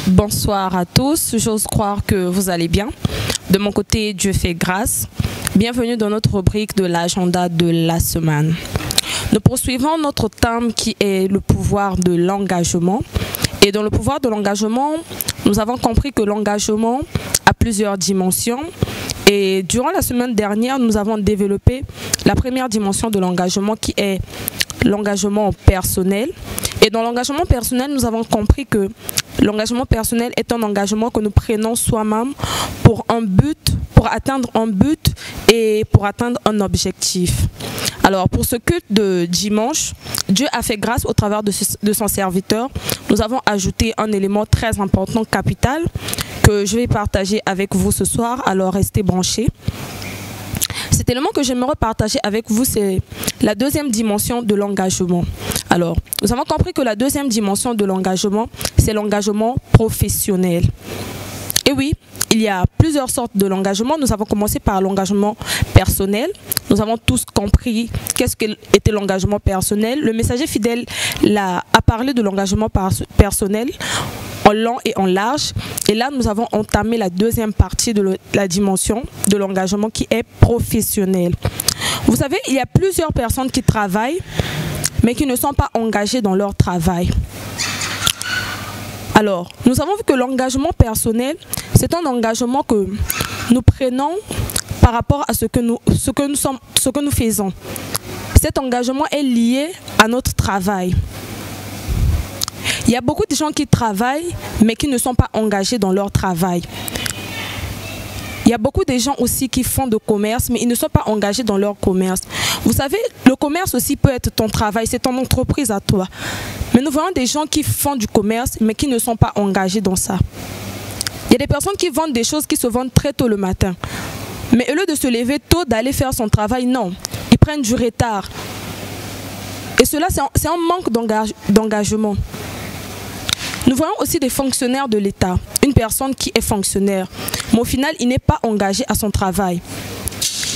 Bonsoir à tous, j'ose croire que vous allez bien. De mon côté, Dieu fait grâce. Bienvenue dans notre rubrique de l'agenda de la semaine. Nous poursuivons notre thème qui est le pouvoir de l'engagement. Et dans le pouvoir de l'engagement, nous avons compris que l'engagement a plusieurs dimensions. Et durant la semaine dernière, nous avons développé la première dimension de l'engagement qui est l'engagement personnel. Et dans l'engagement personnel, nous avons compris que l'engagement personnel est un engagement que nous prenons soi-même pour un but, pour atteindre un but et pour atteindre un objectif. Alors, pour ce culte de dimanche, Dieu a fait grâce au travers de son serviteur. Nous avons ajouté un élément très important, capital, que je vais partager avec vous ce soir. Alors, restez branchés. Cet élément que j'aimerais partager avec vous, c'est la deuxième dimension de l'engagement. Alors, nous avons compris que la deuxième dimension de l'engagement, c'est l'engagement professionnel. Et oui, il y a plusieurs sortes de l'engagement. Nous avons commencé par l'engagement personnel. Nous avons tous compris qu'est-ce qu'était l'engagement personnel. Le messager fidèle a parlé de l'engagement personnel en long et en large. Et là, nous avons entamé la deuxième partie de la dimension de l'engagement qui est professionnel. Vous savez, il y a plusieurs personnes qui travaillent, mais qui ne sont pas engagées dans leur travail. Alors, nous avons vu que l'engagement personnel, c'est un engagement que nous prenons par rapport à ce que nous faisons. Cet engagement est lié à notre travail. Il y a beaucoup de gens qui travaillent, mais qui ne sont pas engagés dans leur travail. Il y a beaucoup de gens aussi qui font de commerce, mais ils ne sont pas engagés dans leur commerce. Vous savez, le commerce aussi peut être ton travail, c'est ton entreprise à toi. Mais nous voyons des gens qui font du commerce, mais qui ne sont pas engagés dans ça. Il y a des personnes qui vendent des choses qui se vendent très tôt le matin. Mais au lieu de se lever tôt, d'aller faire son travail, non. Ils prennent du retard. Et cela, c'est un manque d'engagement. Nous voyons aussi des fonctionnaires de l'État. Une personne qui est fonctionnaire, mais au final, il n'est pas engagé à son travail.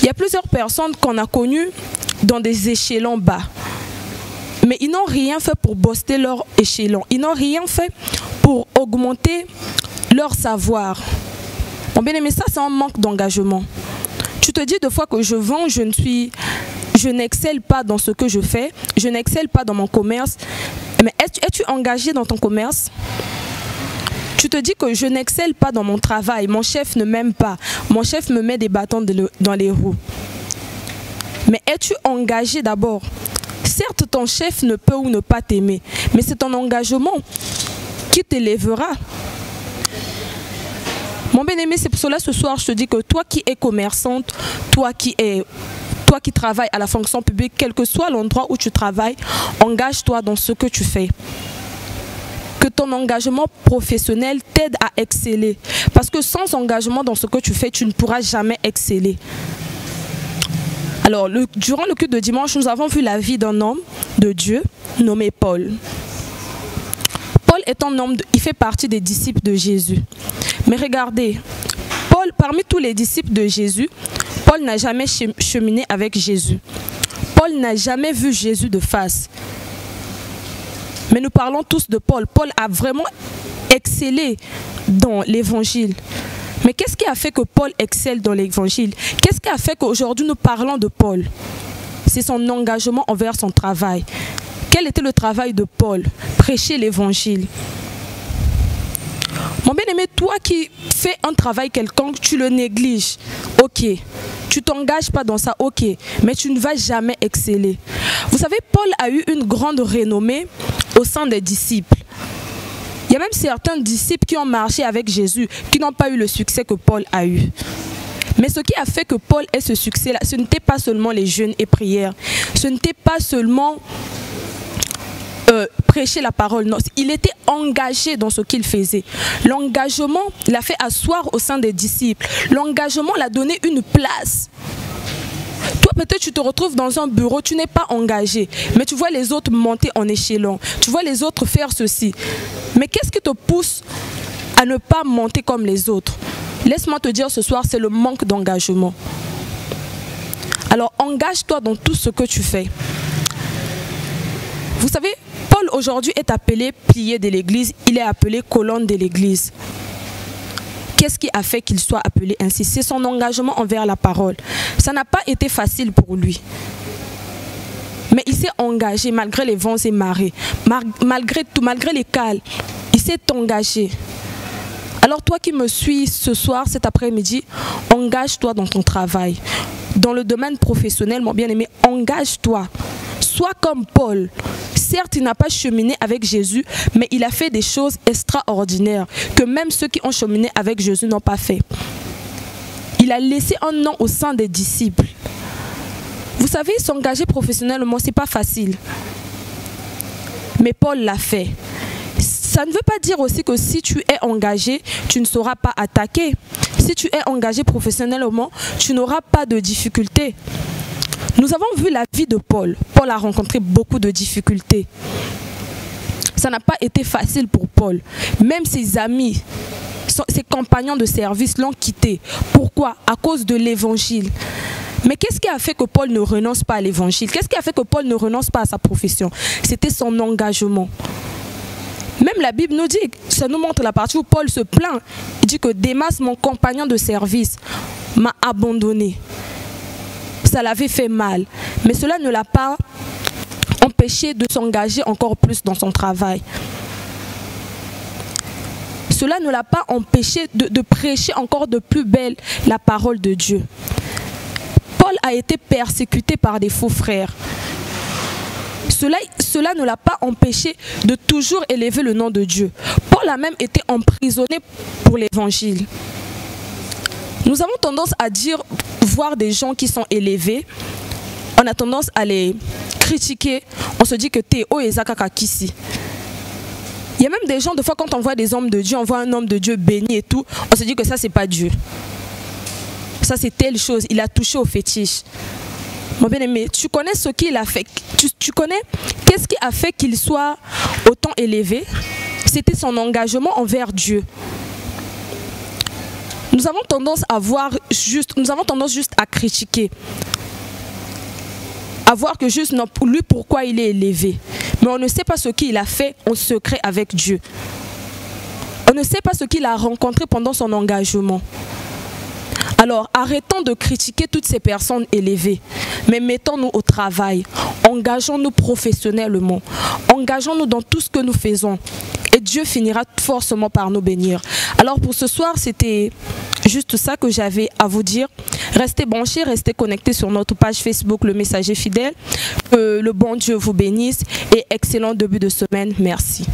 Il y a plusieurs personnes qu'on a connues dans des échelons bas. Mais ils n'ont rien fait pour booster leur échelon. Ils n'ont rien fait pour augmenter leur savoir. Mon bien-aimé, ça, c'est un manque d'engagement. Tu te dis deux fois que je vends, je n'excelle pas dans ce que je fais, je n'excelle pas dans mon commerce. Mais es-tu engagé dans ton commerce? Tu te dis que je n'excelle pas dans mon travail, mon chef ne m'aime pas, mon chef me met des bâtons dans les roues. Mais es-tu engagé d'abord? Certes, ton chef ne peut ou ne pas t'aimer, mais c'est ton engagement qui t'élèvera. Mon bien-aimé, c'est pour cela ce soir, je te dis que toi qui es commerçante, toi qui travailles à la fonction publique, quel que soit l'endroit où tu travailles, engage-toi dans ce que tu fais. Que ton engagement professionnel t'aide à exceller. Parce que sans engagement dans ce que tu fais, tu ne pourras jamais exceller. Alors, durant le culte de dimanche, nous avons vu la vie d'un homme de Dieu nommé Paul. Paul est un homme, il fait partie des disciples de Jésus. Mais regardez, Paul, parmi tous les disciples de Jésus, Paul n'a jamais cheminé avec Jésus. Paul n'a jamais vu Jésus de face. Mais nous parlons tous de Paul. Paul a vraiment excellé dans l'évangile. Mais qu'est-ce qui a fait que Paul excelle dans l'évangile? Qu'est-ce qui a fait qu'aujourd'hui nous parlons de Paul? C'est son engagement envers son travail. Quel était le travail de Paul? Prêcher l'évangile. Mon bien-aimé, toi qui fais un travail quelconque, tu le négliges. Ok. Tu ne t'engages pas dans ça, ok. Mais tu ne vas jamais exceller. Vous savez, Paul a eu une grande renommée au sein des disciples. Il y a même certains disciples qui ont marché avec Jésus, qui n'ont pas eu le succès que Paul a eu. Mais ce qui a fait que Paul ait ce succès-là, ce n'était pas seulement les jeûnes et prières. Ce n'était pas seulement prêcher la parole. Non, il était engagé dans ce qu'il faisait. L'engagement l'a fait asseoir au sein des disciples. L'engagement l'a donné une place. Toi, peut-être tu te retrouves dans un bureau, tu n'es pas engagé, mais tu vois les autres monter en échelon. Tu vois les autres faire ceci. Mais qu'est-ce qui te pousse à ne pas monter comme les autres? Laisse-moi te dire ce soir, c'est le manque d'engagement. Alors, engage-toi dans tout ce que tu fais. Vous savez, Paul aujourd'hui est appelé pilier de l'Église, il est appelé colonne de l'Église. Qu'est-ce qui a fait qu'il soit appelé ainsi? C'est son engagement envers la parole. Ça n'a pas été facile pour lui. Mais il s'est engagé malgré les vents et marées, malgré tout, malgré les cales. Il s'est engagé. Alors toi qui me suis ce soir, cet après-midi, engage-toi dans ton travail. Dans le domaine professionnel, mon bien-aimé, engage-toi. Sois comme Paul. Certes, il n'a pas cheminé avec Jésus, mais il a fait des choses extraordinaires que même ceux qui ont cheminé avec Jésus n'ont pas fait. Il a laissé un nom au sein des disciples. Vous savez, s'engager professionnellement, ce n'est pas facile. Mais Paul l'a fait. Ça ne veut pas dire aussi que si tu es engagé, tu ne seras pas attaqué. Si tu es engagé professionnellement, tu n'auras pas de difficultés. Nous avons vu la vie de Paul. Paul a rencontré beaucoup de difficultés. Ça n'a pas été facile pour Paul. Même ses amis, ses compagnons de service l'ont quitté. Pourquoi? À cause de l'évangile. Mais qu'est-ce qui a fait que Paul ne renonce pas à l'évangile? Qu'est-ce qui a fait que Paul ne renonce pas à sa profession? C'était son engagement. Même la Bible nous dit, ça nous montre la partie où Paul se plaint. Il dit que Démas, mon compagnon de service, m'a abandonné. Ça l'avait fait mal. Mais cela ne l'a pas empêché de s'engager encore plus dans son travail. Cela ne l'a pas empêché de prêcher encore de plus belle la parole de Dieu. Paul a été persécuté par des faux frères. Cela ne l'a pas empêché de toujours élever le nom de Dieu. Paul a même été emprisonné pour l'évangile. Nous avons tendance à dire, voir des gens qui sont élevés, on a tendance à les critiquer. On se dit que t'es o ezakaka kisi. Il y a même des gens, des fois quand on voit des hommes de Dieu, on voit un homme de Dieu béni et tout, on se dit que ça c'est pas Dieu. Ça c'est telle chose, il a touché au fétiche. Mon bien-aimé, tu connais ce qu'il a fait. Tu connais qu'est-ce qui a fait qu'il soit autant élevé? C'était son engagement envers Dieu. Nous avons tendance à voir juste, nous avons tendance juste à critiquer. À voir que juste non, lui pourquoi il est élevé. Mais on ne sait pas ce qu'il a fait en secret avec Dieu. On ne sait pas ce qu'il a rencontré pendant son engagement. Alors, arrêtons de critiquer toutes ces personnes élevées, mais mettons-nous au travail, engageons-nous professionnellement, engageons-nous dans tout ce que nous faisons, et Dieu finira forcément par nous bénir. Alors pour ce soir, c'était juste ça que j'avais à vous dire. Restez branchés, restez connectés sur notre page Facebook Le Messager Fidèle. Que le bon Dieu vous bénisse et excellent début de semaine. Merci.